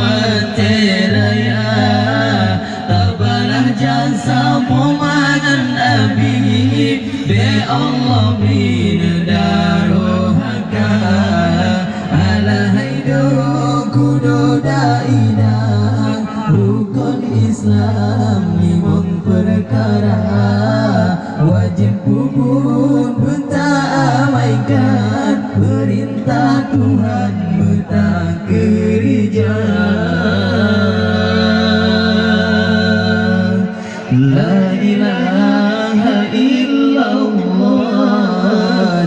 wa teraya tabalah jasa pemandan Nabi be Allah bin darohaka ala haidu kudu da'idah rukun Islam limang perkara wajib pun abaikan perintah Tuhan betah gereja. La ilaha illallah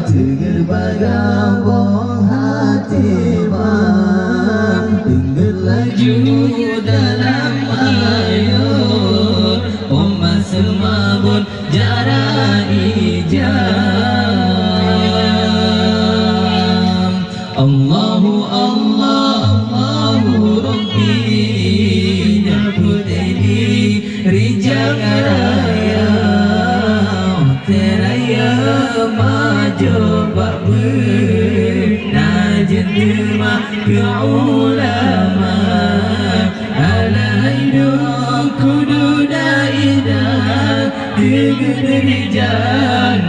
tegar bagabong hati bang tinggal laju dalam ayat umat semabun jarak ijam. Allahu Allah Allahu Rabbi nyebut ini rijang raya teraya maju bak bernajen terma ke ulama ala hidup kudu daidah tiga rijang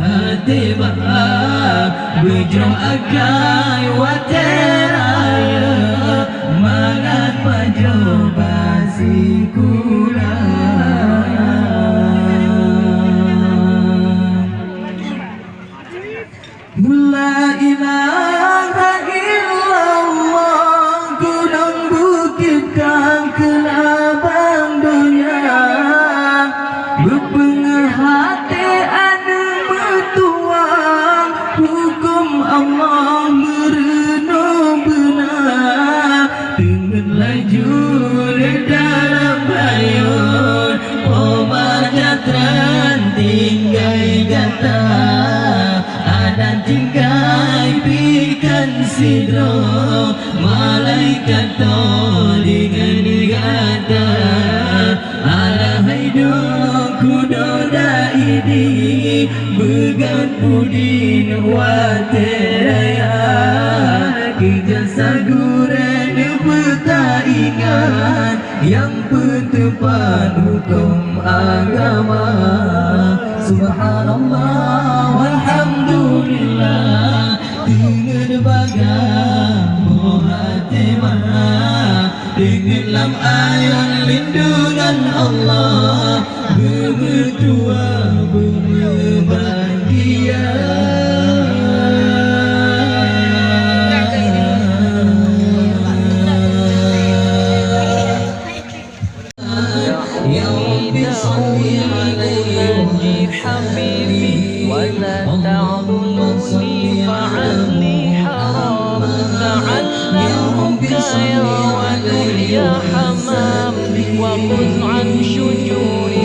hati bahag bujung akai wateraya mangat maju basikula. La ilaha illallah gunung bukit kang kelabang dunia bepengah hati anu metuang hukum Allah merenung benar dengan laju dalam bayun obat jatran tinggai gata dan tinggai bikan sidro malaikat to dengan gata ala hidup kudoda ini began pudin wateraya kita saguran pertaingan yang bertepan hukum agama. Subhanallah walhamdulillah dengan bagam hati dengan lam ayat lindungan Allah berdua berbahagia. Ya Rabbi salli alaihi حبيبي ولا تعذرني فعني حرام تعلمك يا ولد يا حمام وخذ عن شجوري